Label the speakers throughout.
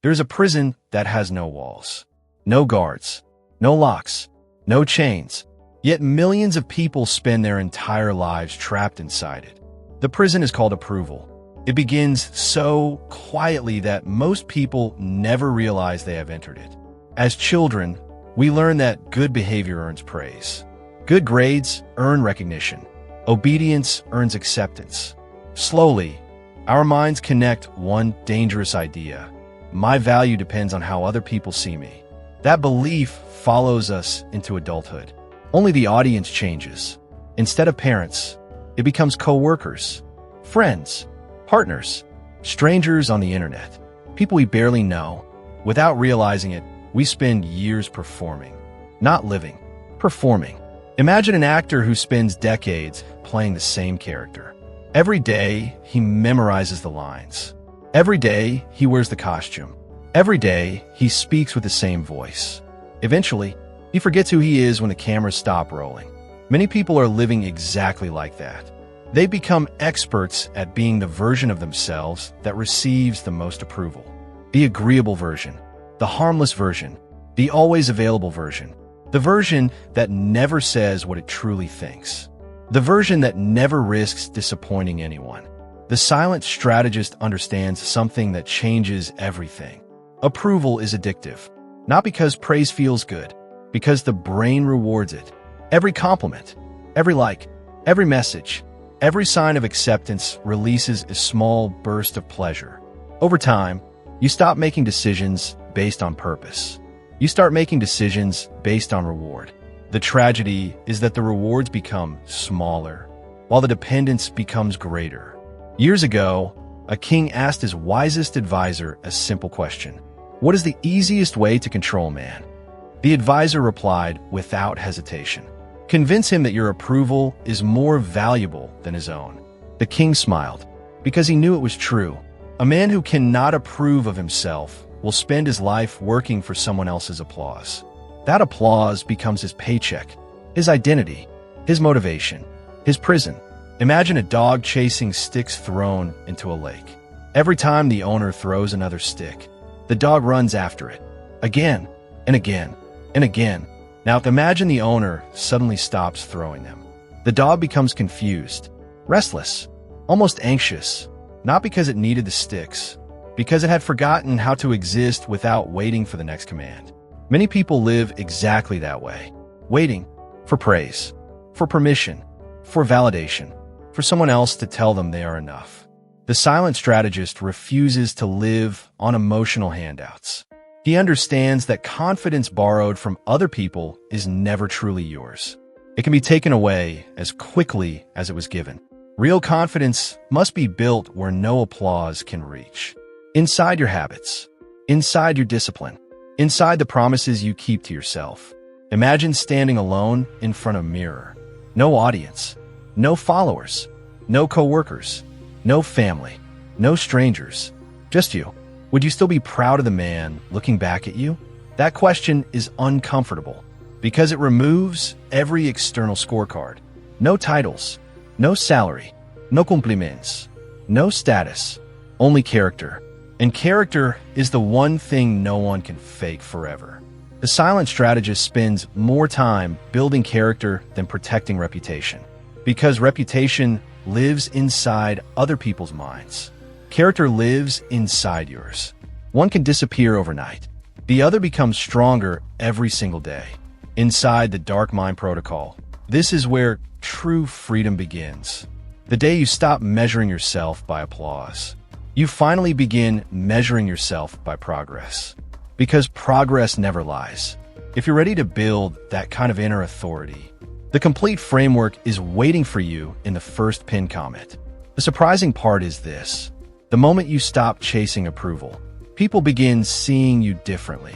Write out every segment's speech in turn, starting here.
Speaker 1: There's a prison that has no walls, no guards, no locks, no chains, yet millions of people spend their entire lives trapped inside it. The prison is called approval. It begins so quietly that most people never realize they have entered it. As children, we learn that good behavior earns praise. Good grades earn recognition. Obedience earns acceptance. Slowly, our minds connect one dangerous idea. My value depends on how other people see me. That belief follows us into adulthood. Only the audience changes. Instead of parents, it becomes co-workers, friends, partners, strangers on the internet, people we barely know. Without realizing it, we spend years performing, not living, performing. Imagine an actor who spends decades playing the same character. Every day, he memorizes the lines. Every day, he wears the costume. Every day, he speaks with the same voice. Eventually, he forgets who he is when the cameras stop rolling. Many people are living exactly like that. They become experts at being the version of themselves that receives the most approval. The agreeable version, the harmless version, the always available version, the version that never says what it truly thinks, the version that never risks disappointing anyone. The silent strategist understands something that changes everything. Approval is addictive, not because praise feels good, because the brain rewards it. Every compliment, every like, every message, every sign of acceptance releases a small burst of pleasure. Over time, you stop making decisions based on purpose. You start making decisions based on reward. The tragedy is that the rewards become smaller, while the dependence becomes greater. Years ago, a king asked his wisest advisor a simple question: what is the easiest way to control man? The advisor replied without hesitation: convince him that your approval is more valuable than his own. The king smiled, because he knew it was true. A man who cannot approve of himself will spend his life working for someone else's applause. That applause becomes his paycheck, his identity, his motivation, his prison. Imagine a dog chasing sticks thrown into a lake. Every time the owner throws another stick, the dog runs after it, again and again and again. Now imagine the owner suddenly stops throwing them. The dog becomes confused, restless, almost anxious, not because it needed the sticks, because it had forgotten how to exist without waiting for the next command. Many people live exactly that way, waiting for praise, for permission, for validation, for someone else to tell them they are enough. The silent strategist refuses to live on emotional handouts. He understands that confidence borrowed from other people is never truly yours. It can be taken away as quickly as it was given. Real confidence must be built where no applause can reach. Inside your habits, inside your discipline, inside the promises you keep to yourself. Imagine standing alone in front of a mirror. No audience, no followers, no coworkers, no family, no strangers, just you. Would you still be proud of the man looking back at you? That question is uncomfortable because it removes every external scorecard. No titles, no salary, no compliments, no status, only character. And character is the one thing no one can fake forever. The silent strategist spends more time building character than protecting reputation, because reputation lives inside other people's minds. Character lives inside yours. One can disappear overnight. The other becomes stronger every single day. Inside the dark mind protocol, this is where true freedom begins. The day you stop measuring yourself by applause, you finally begin measuring yourself by progress. Because progress never lies. If you're ready to build that kind of inner authority, the complete framework is waiting for you in the first pinned comment. The surprising part is this: the moment you stop chasing approval, people begin seeing you differently.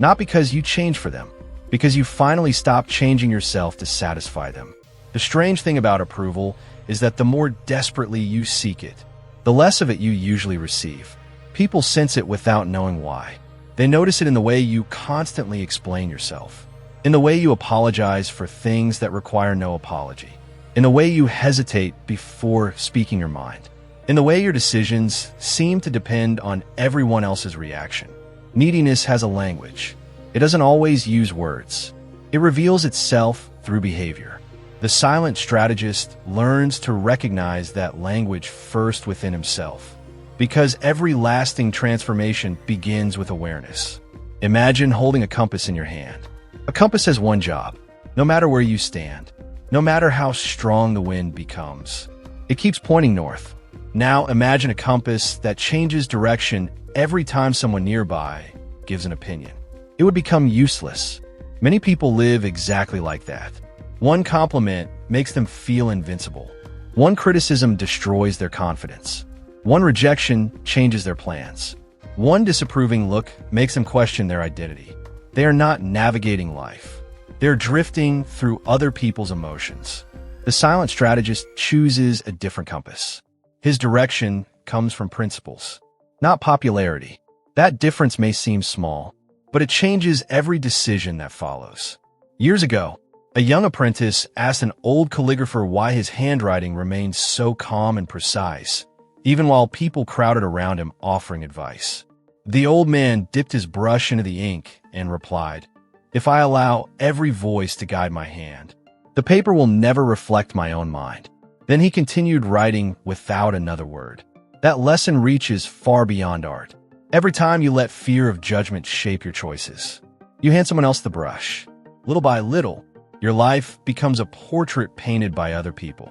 Speaker 1: Not because you change for them, because you finally stop changing yourself to satisfy them. The strange thing about approval is that the more desperately you seek it, the less of it you usually receive. People sense it without knowing why. They notice it in the way you constantly explain yourself, in the way you apologize for things that require no apology, in the way you hesitate before speaking your mind, in the way your decisions seem to depend on everyone else's reaction. Neediness has a language. It doesn't always use words. It reveals itself through behavior. The silent strategist learns to recognize that language first within himself, because every lasting transformation begins with awareness. Imagine holding a compass in your hand. A compass has one job. No matter where you stand, no matter how strong the wind becomes, it keeps pointing north. Now imagine a compass that changes direction every time someone nearby gives an opinion. It would become useless. Many people live exactly like that. One compliment makes them feel invincible. One criticism destroys their confidence. One rejection changes their plans. One disapproving look makes them question their identity. They are not navigating life. They're drifting through other people's emotions. The silent strategist chooses a different compass. His direction comes from principles, not popularity. That difference may seem small, but it changes every decision that follows. Years ago, a young apprentice asked an old calligrapher why his handwriting remained so calm and precise, even while people crowded around him offering advice. The old man dipped his brush into the ink and replied, "If I allow every voice to guide my hand, the paper will never reflect my own mind." Then he continued writing without another word. That lesson reaches far beyond art. Every time you let fear of judgment shape your choices, you hand someone else the brush. Little by little, your life becomes a portrait painted by other people.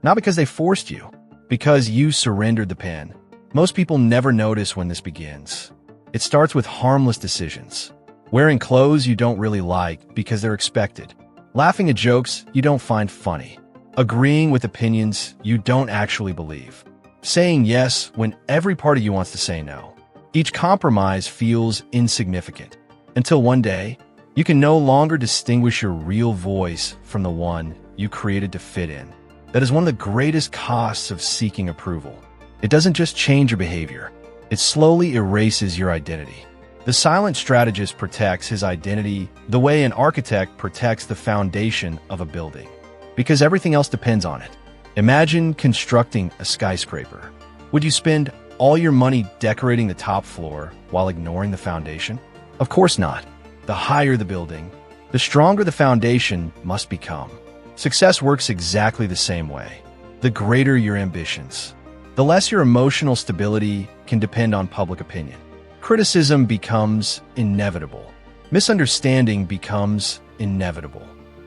Speaker 1: Not because they forced you, because you surrendered the pen. Most people never notice when this begins. It starts with harmless decisions. Wearing clothes you don't really like because they're expected. Laughing at jokes you don't find funny. Agreeing with opinions you don't actually believe. Saying yes when every part of you wants to say no. Each compromise feels insignificant, until one day, you can no longer distinguish your real voice from the one you created to fit in. That is one of the greatest costs of seeking approval. It doesn't just change your behavior, it slowly erases your identity. The silent strategist protects his identity the way an architect protects the foundation of a building, because everything else depends on it. Imagine constructing a skyscraper. Would you spend all your money decorating the top floor while ignoring the foundation? Of course not. The higher the building, the stronger the foundation must become. Success works exactly the same way. The greater your ambitions, the less your emotional stability can depend on public opinion. Criticism becomes inevitable. Misunderstanding becomes inevitable.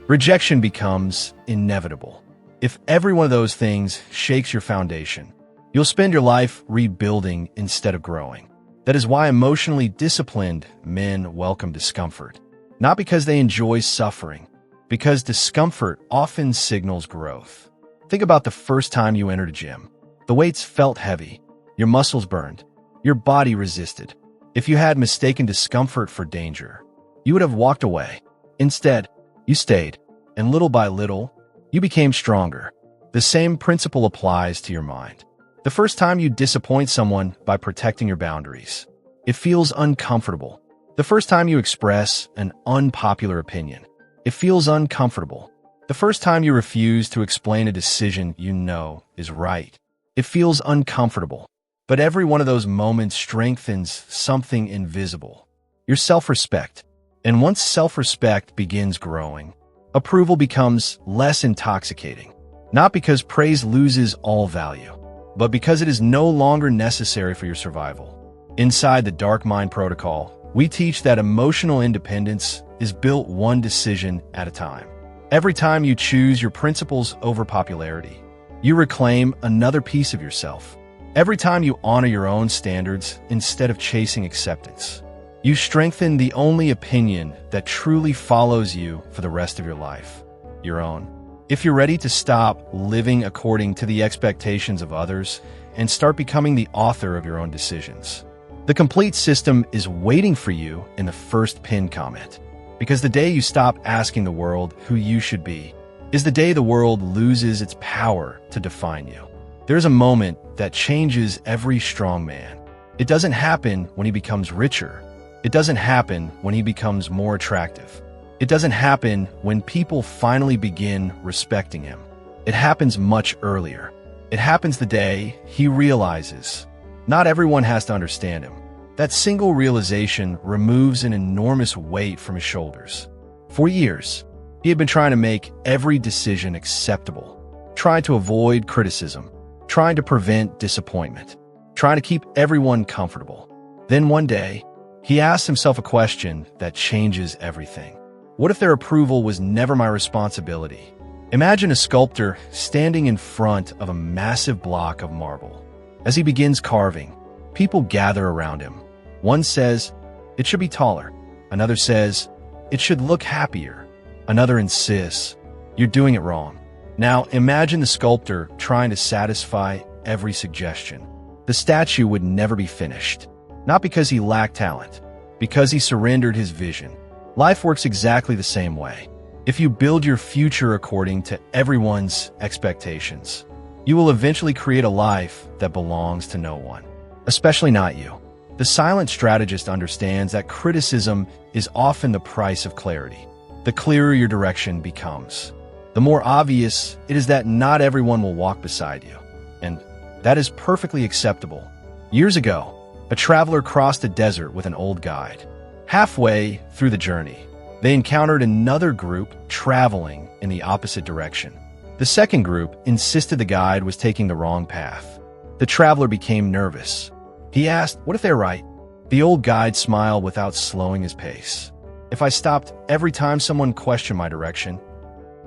Speaker 1: Rejection becomes inevitable. If every one of those things shakes your foundation, you'll spend your life rebuilding instead of growing. That is why emotionally disciplined men welcome discomfort. Not because they enjoy suffering, because discomfort often signals growth. Think about the first time you entered a gym. The weights felt heavy, your muscles burned, your body resisted. If you had mistaken discomfort for danger, you would have walked away. Instead, you stayed, and little by little, you became stronger. The same principle applies to your mind. The first time you disappoint someone by protecting your boundaries, it feels uncomfortable. The first time you express an unpopular opinion, it feels uncomfortable. The first time you refuse to explain a decision you know is right, it feels uncomfortable. But every one of those moments strengthens something invisible, your self-respect. And once self-respect begins growing, approval becomes less intoxicating. Not because praise loses all value, but because it is no longer necessary for your survival. Inside the Dark Mind Protocol, we teach that emotional independence is built one decision at a time. Every time you choose your principles over popularity, you reclaim another piece of yourself. Every time you honor your own standards instead of chasing acceptance, you strengthen the only opinion that truly follows you for the rest of your life, your own. If you're ready to stop living according to the expectations of others and start becoming the author of your own decisions, the complete system is waiting for you in the first pinned comment. Because the day you stop asking the world who you should be is the day the world loses its power to define you. There's a moment that changes every strong man. It doesn't happen when he becomes richer. It doesn't happen when he becomes more attractive. It doesn't happen when people finally begin respecting him. It happens much earlier. It happens the day he realizes not everyone has to understand him. That single realization removes an enormous weight from his shoulders. For years, he had been trying to make every decision acceptable, trying to avoid criticism, trying to prevent disappointment, trying to keep everyone comfortable. Then one day, he asked himself a question that changes everything. What if their approval was never my responsibility? Imagine a sculptor standing in front of a massive block of marble. As he begins carving, people gather around him. One says, "It should be taller." Another says, "It should look happier." Another insists, "You're doing it wrong." Now imagine the sculptor trying to satisfy every suggestion. The statue would never be finished. Not because he lacked talent, because he surrendered his vision. Life works exactly the same way. If you build your future according to everyone's expectations, you will eventually create a life that belongs to no one, especially not you. The silent strategist understands that criticism is often the price of clarity. The clearer your direction becomes, the more obvious it is that not everyone will walk beside you. And that is perfectly acceptable. Years ago, a traveler crossed a desert with an old guide. Halfway through the journey, they encountered another group traveling in the opposite direction. The second group insisted the guide was taking the wrong path. The traveler became nervous. He asked, "What if they're right?" The old guide smiled without slowing his pace. "If I stopped every time someone questioned my direction,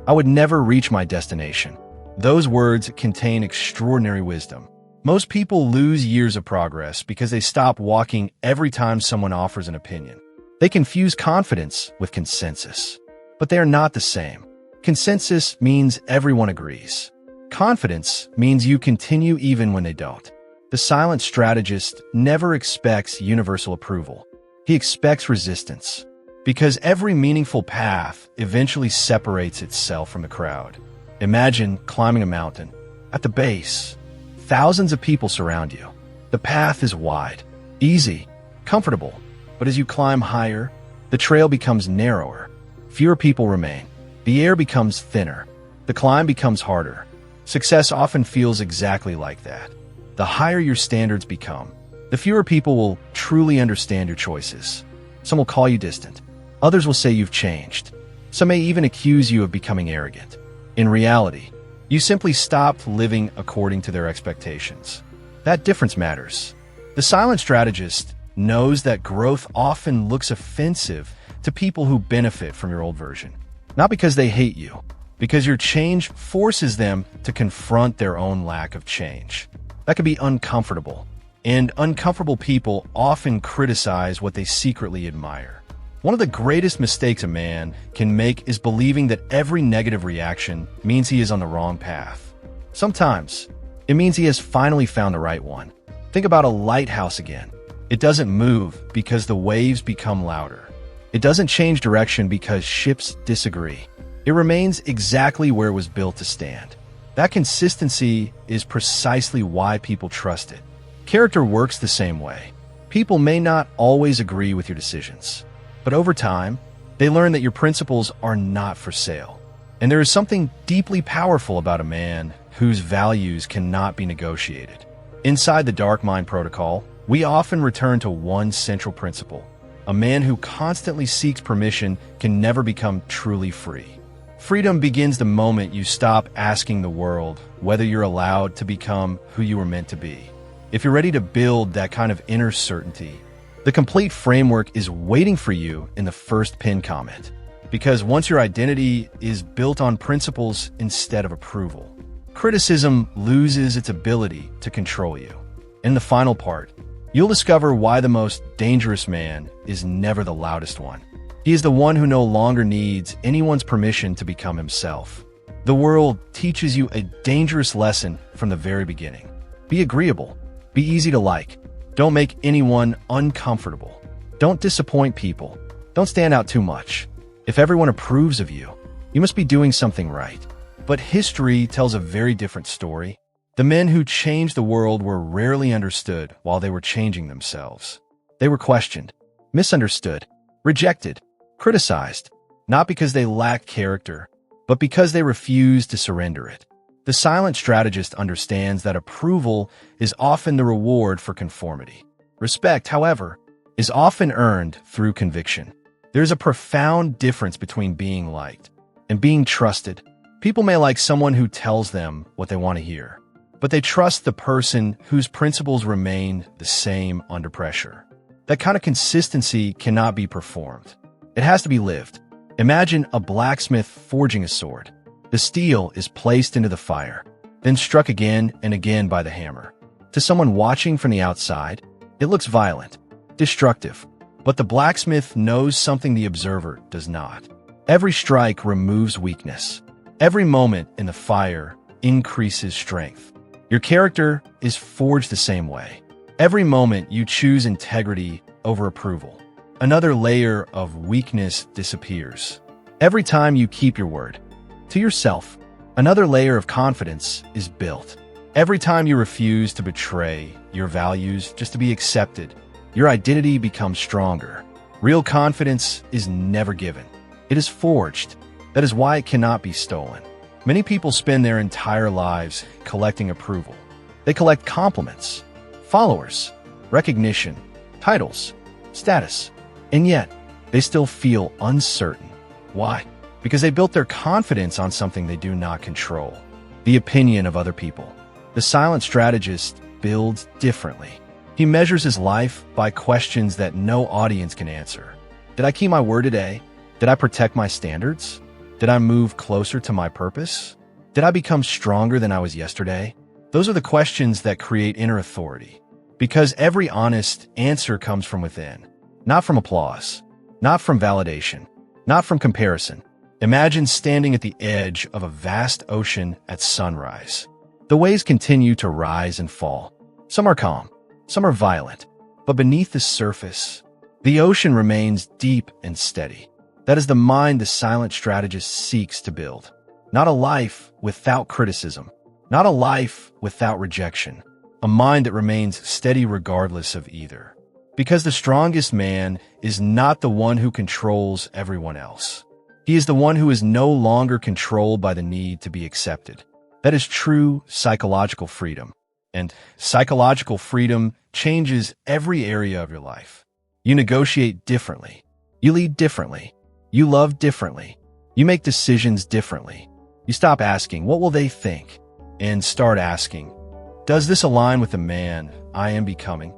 Speaker 1: I would never reach my destination." Those words contain extraordinary wisdom. Most people lose years of progress because they stop walking every time someone offers an opinion. They confuse confidence with consensus, but they are not the same. Consensus means everyone agrees. Confidence means you continue even when they don't. The silent strategist never expects universal approval. He expects resistance, because every meaningful path eventually separates itself from the crowd. Imagine climbing a mountain. At the base, thousands of people surround you. The path is wide, easy, comfortable. But as you climb higher, the trail becomes narrower. Fewer people remain. The air becomes thinner. The climb becomes harder. Success often feels exactly like that. The higher your standards become, the fewer people will truly understand your choices. Some will call you distant. Others will say you've changed. Some may even accuse you of becoming arrogant. In reality, you simply stopped living according to their expectations. That difference matters. The silent strategist knows that growth often looks offensive to people who benefit from your old version. Not because they hate you, because your change forces them to confront their own lack of change. That can be uncomfortable, and uncomfortable people often criticize what they secretly admire. One of the greatest mistakes a man can make is believing that every negative reaction means he is on the wrong path. Sometimes, it means he has finally found the right one. Think about a lighthouse again. It doesn't move because the waves become louder. It doesn't change direction because ships disagree. It remains exactly where it was built to stand. That consistency is precisely why people trust it. Character works the same way. People may not always agree with your decisions, but over time, they learn that your principles are not for sale. And there is something deeply powerful about a man whose values cannot be negotiated. Inside the Dark Mind Protocol, we often return to one central principle. A man who constantly seeks permission can never become truly free. Freedom begins the moment you stop asking the world whether you're allowed to become who you were meant to be. If you're ready to build that kind of inner certainty, the complete framework is waiting for you in the first pinned comment. Because once your identity is built on principles instead of approval, criticism loses its ability to control you. In the final part, you'll discover why the most dangerous man is never the loudest one. He is the one who no longer needs anyone's permission to become himself. The world teaches you a dangerous lesson from the very beginning. Be agreeable. Be easy to like. Don't make anyone uncomfortable. Don't disappoint people. Don't stand out too much. If everyone approves of you, you must be doing something right. But history tells a very different story. The men who changed the world were rarely understood while they were changing themselves. They were questioned, misunderstood, rejected, criticized, not because they lacked character, but because they refused to surrender it. The silent strategist understands that approval is often the reward for conformity. Respect, however, is often earned through conviction. There's a profound difference between being liked and being trusted. People may like someone who tells them what they want to hear, but they trust the person whose principles remain the same under pressure. That kind of consistency cannot be performed. It has to be lived. Imagine a blacksmith forging a sword. The steel is placed into the fire, then struck again and again by the hammer. To someone watching from the outside, it looks violent, destructive, but the blacksmith knows something the observer does not. Every strike removes weakness. Every moment in the fire increases strength. Your character is forged the same way. Every moment you choose integrity over approval, another layer of weakness disappears. Every time you keep your word to yourself, another layer of confidence is built. Every time you refuse to betray your values just to be accepted, your identity becomes stronger. Real confidence is never given. It is forged. That is why it cannot be stolen. Many people spend their entire lives collecting approval. They collect compliments, followers, recognition, titles, status, and yet they still feel uncertain. Why? Because they built their confidence on something they do not control, the opinion of other people. The silent strategist builds differently. He measures his life by questions that no audience can answer. Did I keep my word today? Did I protect my standards? Did I move closer to my purpose? Did I become stronger than I was yesterday? Those are the questions that create inner authority. Because every honest answer comes from within, not from applause, not from validation, not from comparison. Imagine standing at the edge of a vast ocean at sunrise. The waves continue to rise and fall. Some are calm, some are violent, but beneath the surface, the ocean remains deep and steady. That is the mind the silent strategist seeks to build. Not a life without criticism, not a life without rejection, a mind that remains steady regardless of either. Because the strongest man is not the one who controls everyone else. He is the one who is no longer controlled by the need to be accepted. That is true psychological freedom. And psychological freedom changes every area of your life. You negotiate differently. You lead differently. You love differently. You make decisions differently. You stop asking, what will they think? And start asking, does this align with the man I am becoming?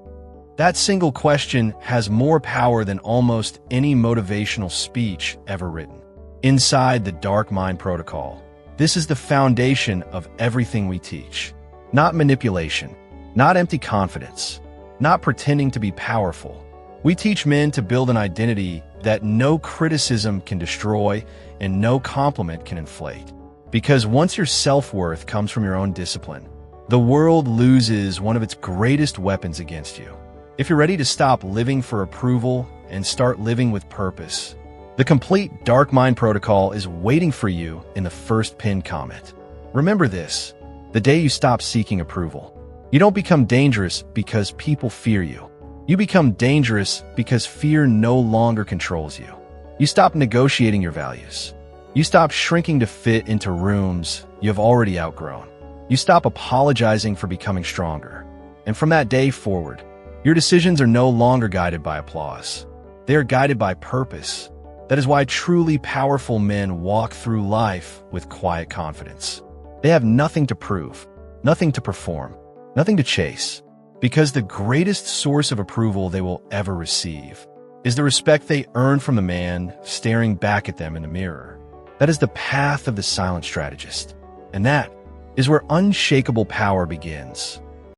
Speaker 1: That single question has more power than almost any motivational speech ever written. Inside the Dark Mind Protocol, this is the foundation of everything we teach. Not manipulation, not empty confidence, not pretending to be powerful. We teach men to build an identity that no criticism can destroy and no compliment can inflate. Because once your self-worth comes from your own discipline, the world loses one of its greatest weapons against you. If you're ready to stop living for approval and start living with purpose, the complete Dark Mind Protocol is waiting for you in the first pinned comment. Remember this, the day you stop seeking approval, you don't become dangerous because people fear you. You become dangerous because fear no longer controls you. You stop negotiating your values. You stop shrinking to fit into rooms you have already outgrown. You stop apologizing for becoming stronger. And from that day forward, your decisions are no longer guided by applause. They are guided by purpose. That is why truly powerful men walk through life with quiet confidence. They have nothing to prove, nothing to perform, nothing to chase. Because the greatest source of approval they will ever receive is the respect they earn from the man staring back at them in the mirror. That is the path of the silent strategist. And that is where unshakable power begins.